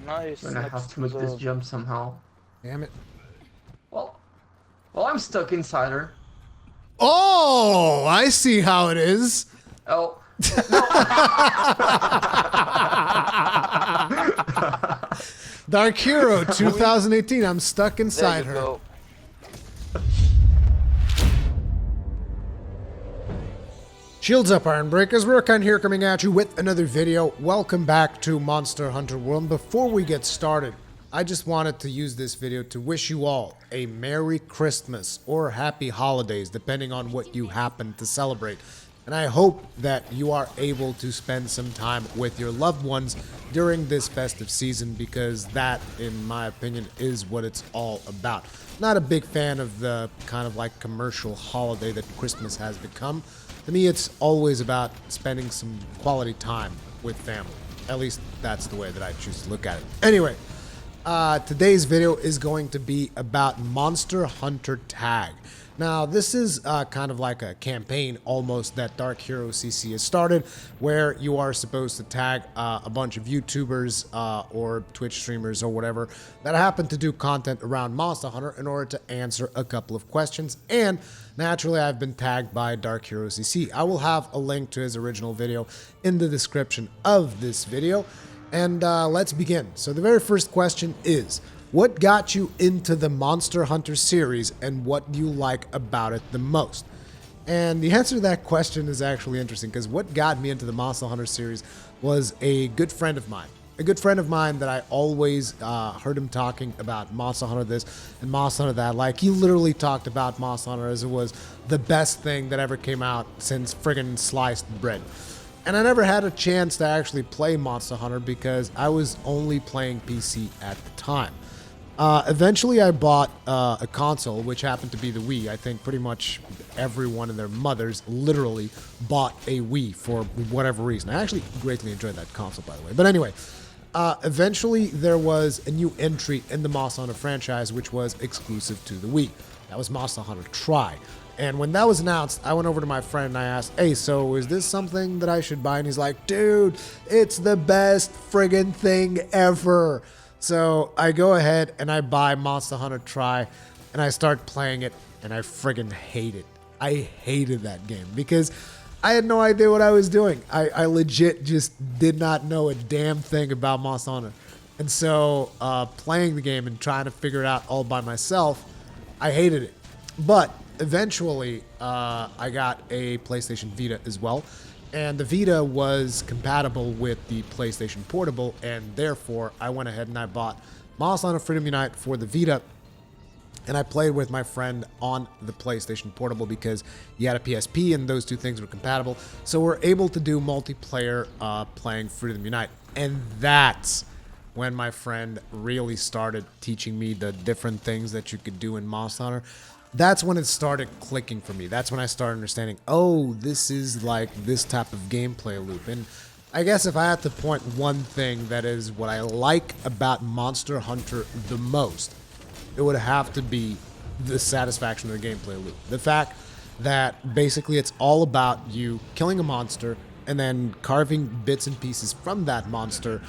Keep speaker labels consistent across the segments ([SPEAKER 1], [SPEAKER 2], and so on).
[SPEAKER 1] Nice.
[SPEAKER 2] I'm gonna have
[SPEAKER 1] Next
[SPEAKER 2] to make this
[SPEAKER 1] the-
[SPEAKER 2] jump somehow.
[SPEAKER 3] Damn it.
[SPEAKER 2] Well, I'm stuck inside her.
[SPEAKER 3] Oh, I see how it is.
[SPEAKER 2] Oh.
[SPEAKER 3] Dark Hero 2018. I'm stuck
[SPEAKER 1] There
[SPEAKER 3] inside
[SPEAKER 1] you
[SPEAKER 3] her.
[SPEAKER 1] go.
[SPEAKER 3] Shields up, Iron Breakers. Rurikhan here coming at you with another video. Welcome back to Monster Hunter World. Before we get started, I just wanted to use this video to wish you all a Merry Christmas or Happy Holidays, depending on what you happen to celebrate. And I hope that you are able to spend some time with your loved ones during this festive season, because that, in my opinion, is what it's all about. Not a big fan of the kind of like commercial holiday that Christmas has become. To me, it's always about spending some quality time with family. At least that's the way that I choose to look at it. Anyway, today's video is going to be about Monster Hunter Tag. Now, this is kind of like a campaign almost that DarkHeroCC has started, where you are supposed to tag a bunch of YouTubers or Twitch streamers or whatever that happen to do content around Monster Hunter in order to answer a couple of questions. And naturally, I've been tagged by DarkHeroCC. I will have a link to his original video in the description of this video. And let's begin. So the very first question is, what got you into the Monster Hunter series, and what do you like about it the most? And the answer to that question is actually interesting, because what got me into the Monster Hunter series was a good friend of mine. A good friend of mine that I always heard him talking about Monster Hunter this and Monster Hunter that. Like, he literally talked about Monster Hunter as it was the best thing that ever came out since friggin' sliced bread. And I never had a chance to actually play Monster Hunter because I was only playing PC at the time. Eventually, I bought a console, which happened to be the Wii. I think pretty much everyone and their mothers literally bought a Wii for whatever reason. I actually greatly enjoyed that console, by the way. But anyway, eventually there was a new entry in the Monster Hunter franchise, which was exclusive to the Wii. That was Monster Hunter Tri. And when that was announced, I went over to my friend and I asked, hey, so is this something that I should buy? And he's like, dude, it's the best friggin' thing ever. So I go ahead and I buy Monster Hunter Tri and I start playing it, and I friggin' hate it. I hated that game because I had no idea what I was doing. I legit just did not know a damn thing about Monster Hunter. And so playing the game and trying to figure it out all by myself, I hated it. But eventually I got a PlayStation Vita as well. And the Vita was compatible with the PlayStation Portable, and therefore I went ahead and I bought Monster Hunter Freedom Unite for the Vita, and I played with my friend on the PlayStation Portable because he had a PSP and those two things were compatible. So we're able to do multiplayer playing Freedom Unite, and that's when my friend really started teaching me the different things that you could do in Monster Hunter. That's when it started clicking for me. That's when I started understanding, oh, this is like this type of gameplay loop. And I guess if I had to point one thing that is what I like about Monster Hunter the most, it would have to be the satisfaction of the gameplay loop. The fact that basically it's all about you killing a monster and then carving bits and pieces from that monster,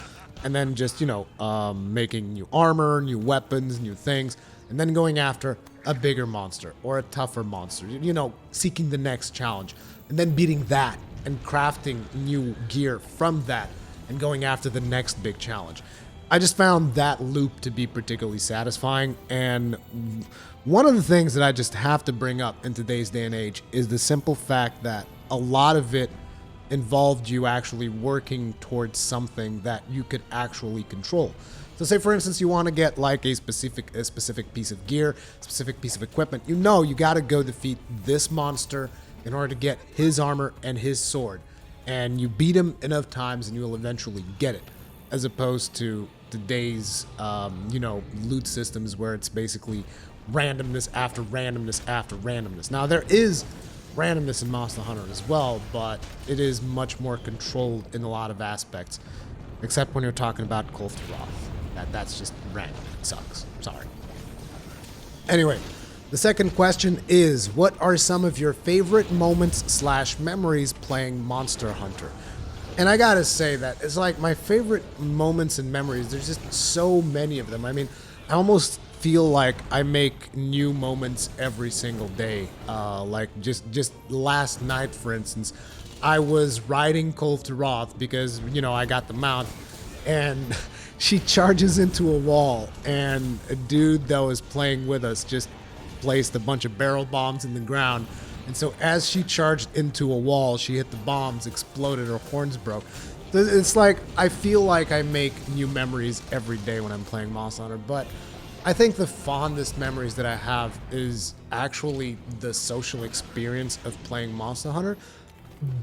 [SPEAKER 3] and then just, you know, making new armor, new weapons, new things, and then going after a bigger monster or a tougher monster, you know, seeking the next challenge, and then beating that and crafting new gear from that and going after the next big challenge. I just found that loop to be particularly satisfying, and one of the things that I just have to bring up in today's day and age is the simple fact that a lot of it involved you actually working towards something that you could actually control. So say, for instance, you want to get like a specific piece of gear, specific piece of equipment. You know you got to go defeat this monster in order to get his armor and his sword. And you beat him enough times and you will eventually get it. As opposed to today's, you know, loot systems where it's basically randomness after randomness after randomness. Now, there is randomness in Monster Hunter as well, but it is much more controlled in a lot of aspects. Except when you're talking about Kulfroth. That's just random. It sucks. Sorry. Anyway, the second question is, what are some of your favorite moments / memories playing Monster Hunter? And I gotta say that it's like my favorite moments and memories. There's just so many of them. I mean, I almost feel like I make new moments every single day. Like just last night, for instance, I was riding Kolf to Roth because, you know, I got the mount, and she charges into a wall, and a dude that was playing with us just placed a bunch of barrel bombs in the ground. And so as she charged into a wall, she hit the bombs, exploded, her horns broke. It's like, I feel like I make new memories every day when I'm playing Monster Hunter, but I think the fondest memories that I have is actually the social experience of playing Monster Hunter,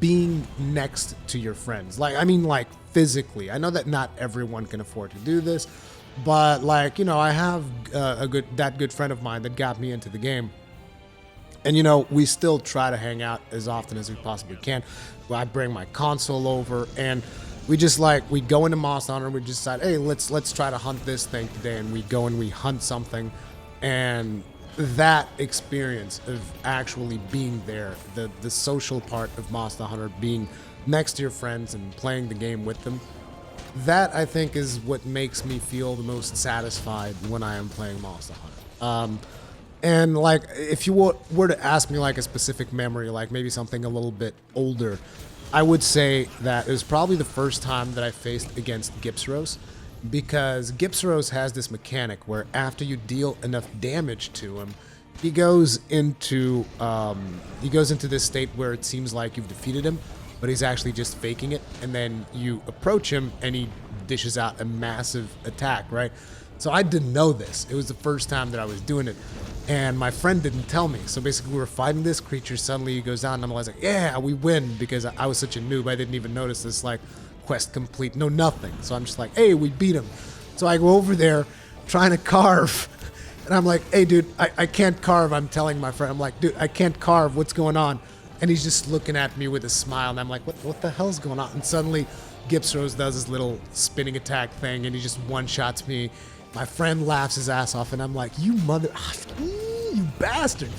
[SPEAKER 3] being next to your friends. Like, I mean, like, physically. I know that not everyone can afford to do this, but, like, you know, I have that good friend of mine that got me into the game. And, you know, we still try to hang out as often as we possibly can. I bring my console over, and we just, like, we go into Monster Hunter, and we just decide, hey, let's try to hunt this thing today. And we go and we hunt something. And that experience of actually being there, the social part of Monster Hunter, being next to your friends and playing the game with them, that, I think, is what makes me feel the most satisfied when I am playing Monster Hunter. And, like, if you were to ask me, like, a specific memory, like maybe something a little bit older, I would say that it was probably the first time that I faced against Gipsros, because Gipsros has this mechanic where after you deal enough damage to him, he goes into this state where it seems like you've defeated him, but he's actually just faking it, and then you approach him and he dishes out a massive attack, right? So I didn't know this. It was the first time that I was doing it, and my friend didn't tell me. So basically we were fighting this creature, suddenly he goes down, and I'm always like, yeah, we win, because I was such a noob, I didn't even notice this, like, quest complete, no nothing. So I'm just like, hey, we beat him. So I go over there trying to carve, and I'm like, hey, dude, I can't carve. I'm telling my friend, I'm like, dude, I can't carve, what's going on? And he's just looking at me with a smile, and I'm like, what the hell's going on? And suddenly Gipsros does his little spinning attack thing, and he just one-shots me. My friend laughs his ass off, and I'm like, you bastard.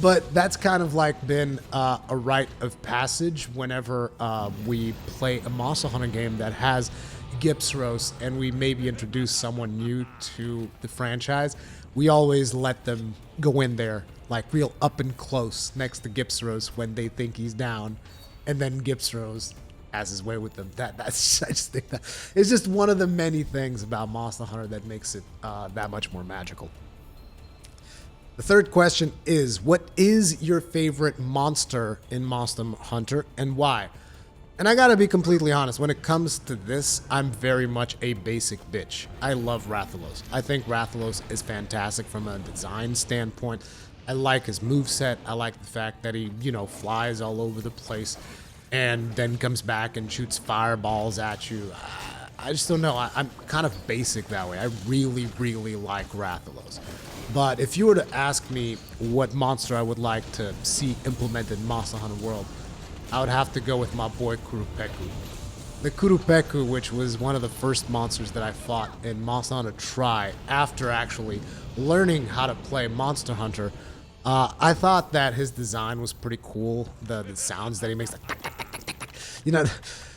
[SPEAKER 3] But that's kind of like been a rite of passage whenever we play a Monster Hunter game that has Gipsros, and we maybe introduce someone new to the franchise. We always let them go in there, like real up and close next to Gipsros when they think he's down, and then Gipsros has his way with them. I just think that it's just one of the many things about Monster Hunter that makes it that much more magical. The third question is, what is your favorite monster in Monster Hunter, and why? And I gotta be completely honest, when it comes to this, I'm very much a basic bitch. I love Rathalos. I think Rathalos is fantastic from a design standpoint. I like his moveset. I like the fact that he, you know, flies all over the place and then comes back and shoots fireballs at you. I just don't know. I'm kind of basic that way. I really, really like Rathalos. But if you were to ask me what monster I would like to see implemented in Monster Hunter World, I would have to go with my boy Kurupeku. The Kurupeku, which was one of the first monsters that I fought in Monster Hunter Tri after actually learning how to play Monster Hunter, I thought that his design was pretty cool. The sounds that he makes, like, you know,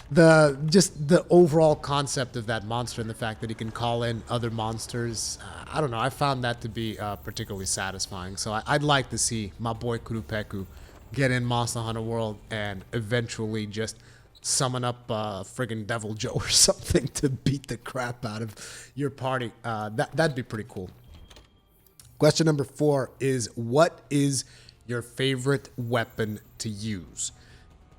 [SPEAKER 3] the overall concept of that monster and the fact that he can call in other monsters, I don't know, I found that to be particularly satisfying. So I'd like to see my boy Kurupeku get in Monster Hunter World and eventually just summon up friggin' Devil Joe or something to beat the crap out of your party. That'd be pretty cool. Question number 4 is, what is your favorite weapon to use?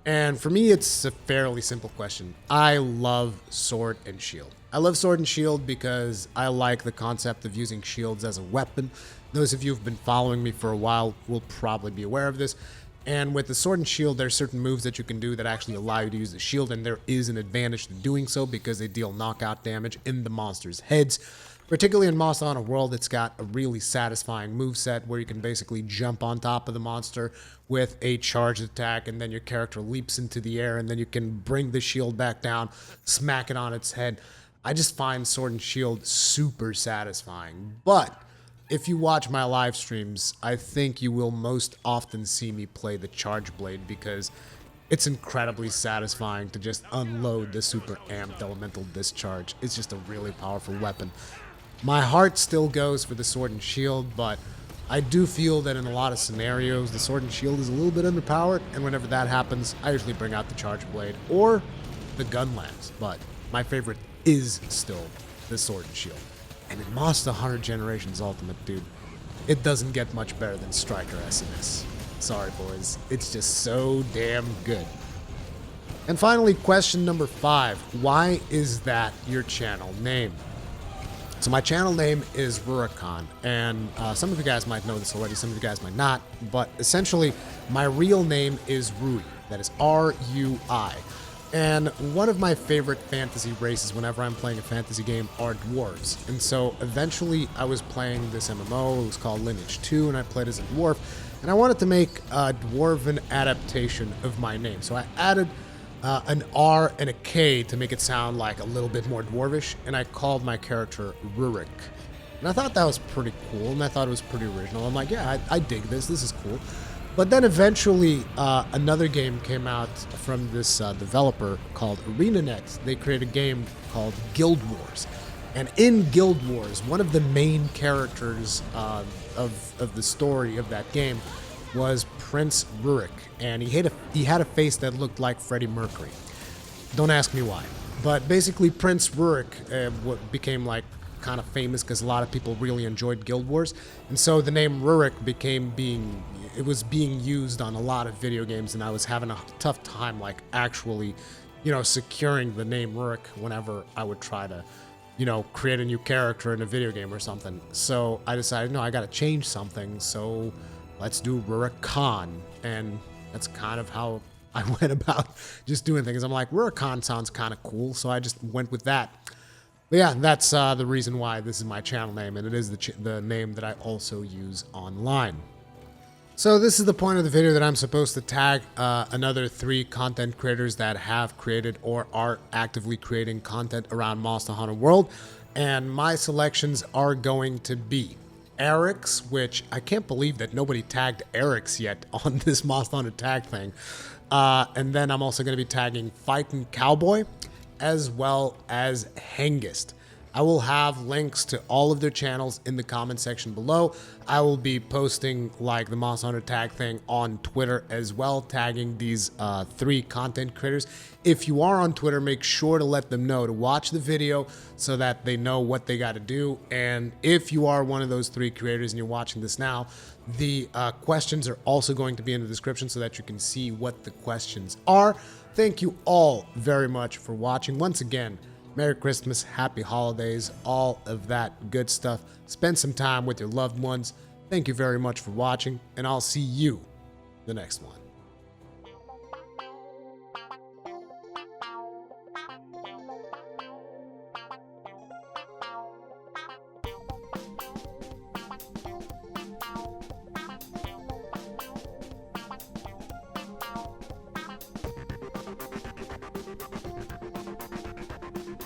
[SPEAKER 3] And for me, it's a fairly simple question. I love Sword and Shield. I love Sword and Shield because I like the concept of using shields as a weapon. Those of you who've been following me for a while will probably be aware of this. And with the Sword and Shield, there are certain moves that you can do that actually allow you to use the shield, and there is an advantage to doing so because they deal knockout damage in the monster's heads. Particularly in Monster Hunter World, it's got a really satisfying moveset where you can basically jump on top of the monster with a charged attack, and then your character leaps into the air, and then you can bring the shield back down, smack it on its head. I just find Sword and Shield super satisfying. But if you watch my live streams, I think you will most often see me play the Charge Blade because It's incredibly satisfying to just unload the super amped elemental discharge. It's just a really powerful weapon. My heart still goes for the sword and shield, but I do feel that in a lot of scenarios, the sword and shield is a little bit underpowered, and whenever that happens, I usually bring out the charge blade or the gun lance, but my favorite is still the sword and shield. And in Monster Hunter Generations Ultimate, dude, it doesn't get much better than Striker SNS. Sorry, boys. It's just so damn good. And finally, question number 5. Why is that your channel name? So my channel name is Rurikhan, and some of you guys might know this already, some of you guys might not, but essentially, my real name is Rui. That is R-U-I. And one of my favorite fantasy races whenever I'm playing a fantasy game are dwarves. And so eventually I was playing this MMO, it was called Lineage 2, and I played as a dwarf. And I wanted to make a dwarven adaptation of my name. So I added an R and a K to make it sound like a little bit more dwarvish, and I called my character Rurik. And I thought that was pretty cool, and I thought it was pretty original. I'm like, yeah, I dig this is cool. But then eventually, another game came out from this developer called ArenaNet. They created a game called Guild Wars. And in Guild Wars, one of the main characters of the story of that game was Prince Rurik. And he had a face that looked like Freddie Mercury. Don't ask me why. But basically, Prince Rurik became like kind of famous because a lot of people really enjoyed Guild Wars. And so the name Rurik it was being used on a lot of video games, and I was having a tough time like actually, securing the name Rurik whenever I would try to, create a new character in a video game or something. So I decided, no, I got to change something. So let's do Rurikhan, and that's kind of how I went about just doing things. I'm like, Rurikhan sounds kind of cool, so I just went with that. But yeah, that's the reason why this is my channel name, and it is the name that I also use online. So this is the point of the video that I'm supposed to tag another 3 content creators that have created or are actively creating content around Monster Hunter World. And my selections are going to be Arekkz, which I can't believe that nobody tagged Arekkz yet on this Monster Hunter tag thing. And then I'm also going to be tagging FightinCowboy, as well as Hengist. I will have links to all of their channels in the comment section below. I will be posting like the Monster Hunter tag thing on Twitter as well, tagging these 3 content creators. If you are on Twitter, make sure to let them know to watch the video so that they know what they got to do. And if you are one of those 3 creators and you're watching this now, the questions are also going to be in the description so that you can see what the questions are. Thank you all very much for watching. Once again, Merry Christmas, Happy Holidays, all of that good stuff. Spend some time with your loved ones. Thank you very much for watching, and I'll see you the next one.